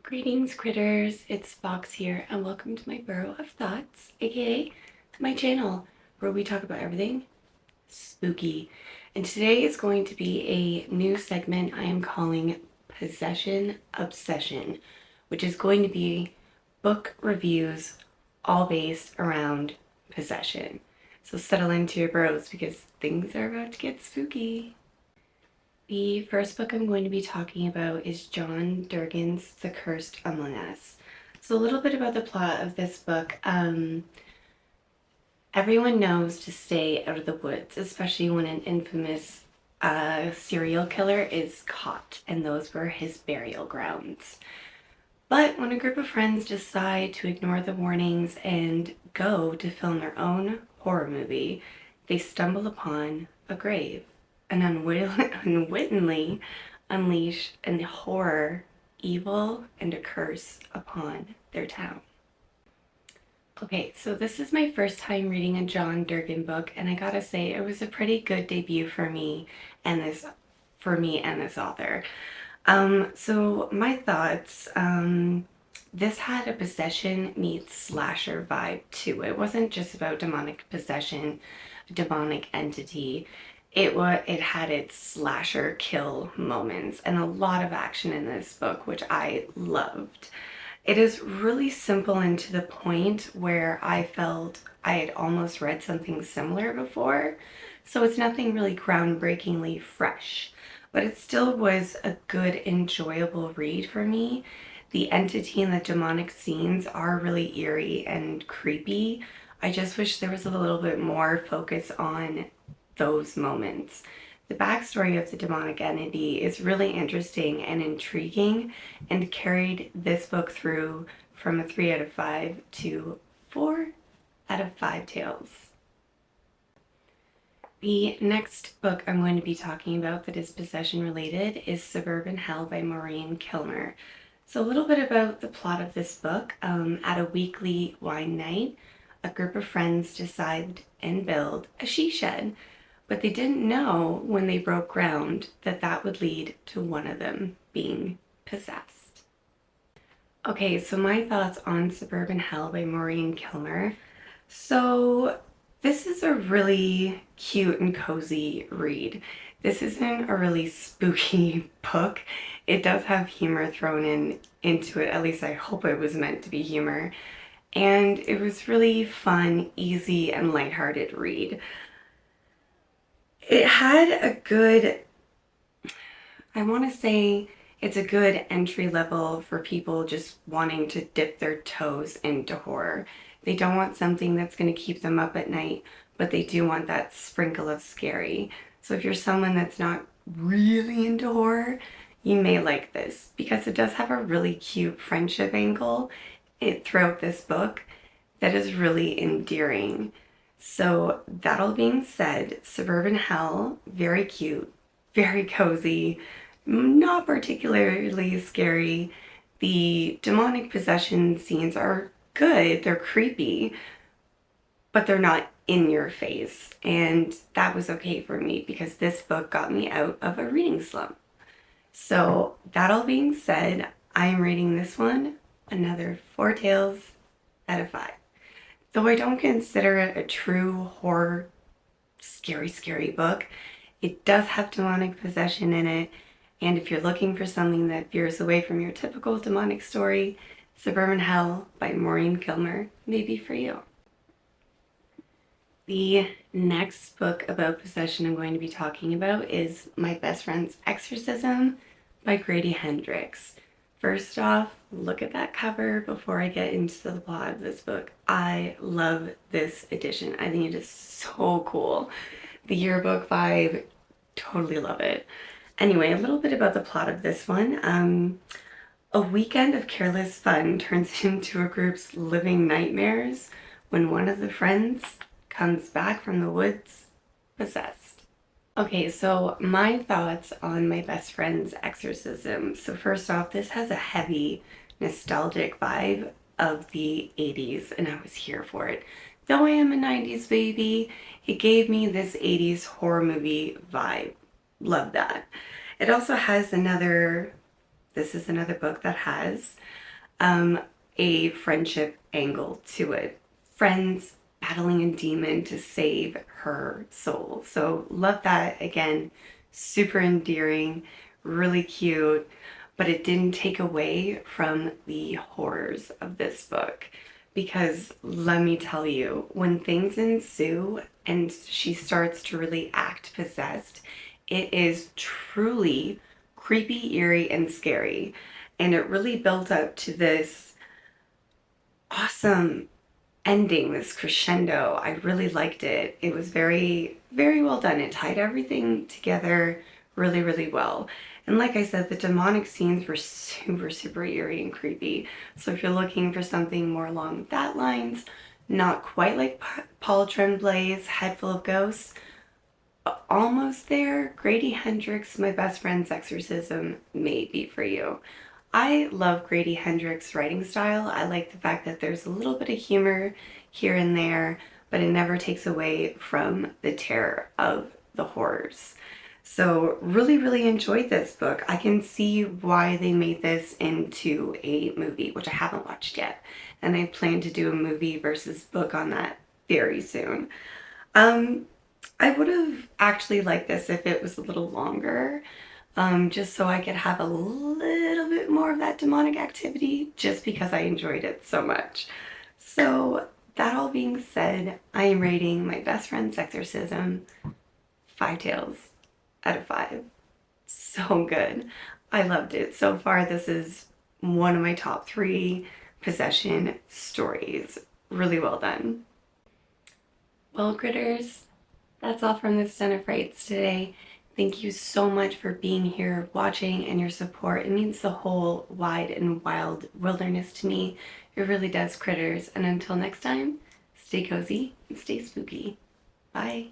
Greetings, critters. It's Fox here, and welcome to my Burrow of Thoughts, aka my channel, where we talk about everything spooky. And today is going to be a new segment I am calling Possession Obsession, which is going to be book reviews all based around possession. So settle into your burrows because things are about to get spooky. The first book I'm going to be talking about is John Durgan's The Cursed Among Us. So a little bit about the plot of this book. Everyone knows to stay out of the woods, especially when an infamous serial killer is caught, and those were his burial grounds. But when a group of friends decide to ignore the warnings and go to film their own horror movie, they stumble upon a grave and unwittingly unleash a horror, evil, and a curse upon their town. Okay, so this is my first time reading a John Durgan book, and I gotta say it was a pretty good debut for me and this author. So my thoughts, this had a possession meets slasher vibe too. It wasn't just about demonic possession, a demonic entity. It had its slasher kill moments and a lot of action in this book, which I loved. It is really simple and to the point where I felt I had almost read something similar before, so it's nothing really groundbreakingly fresh, but it still was a good, enjoyable read for me. The entity and the demonic scenes are really eerie and creepy. I just wish there was a little bit more focus on those moments. The backstory of the demonic entity is really interesting and intriguing and carried this book through from a 3 out of 5 to 4 out of 5 tales. The next book I'm going to be talking about that is possession related is Suburban Hell by Maureen Kilmer. So a little bit about the plot of this book. At a weekly wine night, a group of friends decide and build a she shed, but they didn't know when they broke ground that that would lead to one of them being possessed. Okay, so my thoughts on Suburban Hell by Maureen Kilmer. So this is a really cute and cozy read. This isn't a really spooky book. It does have humor thrown into it. At least I hope it was meant to be humor. And it was really fun, easy, and lighthearted read. It had a good, I want to say it's a good entry level for people just wanting to dip their toes into horror. They don't want something that's going to keep them up at night, but they do want that sprinkle of scary. So if you're someone that's not really into horror, you may like this because it does have a really cute friendship angle throughout this book that is really endearing. So that all being said, Suburban Hell, very cute, very cozy, not particularly scary. The demonic possession scenes are good, they're creepy, but they're not in your face. And that was okay for me because this book got me out of a reading slump. So that all being said, I'm rating this one another 4 tails out of 5. Though I don't consider it a true horror, scary book, it does have demonic possession in it, and if you're looking for something that veers away from your typical demonic story, Suburban Hell by Maureen Kilmer may be for you. The next book about possession I'm going to be talking about is My Best Friend's Exorcism by Grady Hendrix. First off, look at that cover before I get into the plot of this book. I love this edition. I think it is so cool. The yearbook vibe, totally love it. Anyway, a little bit about the plot of this one. A weekend of careless fun turns into a group's living nightmares when one of the friends comes back from the woods possessed. Okay, so my thoughts on My Best Friend's Exorcism. So first off, this has a heavy nostalgic vibe of the 80s, and I was here for it. Though I am a 90s baby, it gave me this 80s horror movie vibe. Love that. It also has another this is another book that has um, a friendship angle to it. Friends battling a demon to save her soul. So love that. Again, super endearing, really cute, but it didn't take away from the horrors of this book. Because let me tell you, when things ensue and she starts to really act possessed, it is truly creepy, eerie, and scary. And it really built up to this awesome ending, this crescendo. I really liked it. It was very, very well done. It tied everything together really, really well. And like I said, the demonic scenes were super, super eerie and creepy. So if you're looking for something more along that lines, not quite like Paul Tremblay's Head Full of Ghosts, almost there, Grady Hendrix' My Best Friend's Exorcism may be for you. I love Grady Hendrix' writing style. I like the fact that there's a little bit of humor here and there, but it never takes away from the terror of the horrors. So really, really enjoyed this book. I can see why they made this into a movie, which I haven't watched yet. And I plan to do a movie versus book on that very soon. Um, I would have actually liked this if it was a little longer, just so I could have a little bit more of that demonic activity, just because I enjoyed it so much. So, that all being said, I am rating My Best Friend's Exorcism 5 tails out of 5. So good. I loved it. So far, this is one of my top 3 possession stories. Really well done. Well, critters, that's all from this Den of Frights today. Thank you so much for being here, watching, and your support. It means the whole wide and wild wilderness to me. It really does, critters. And until next time, stay cozy and stay spooky. Bye.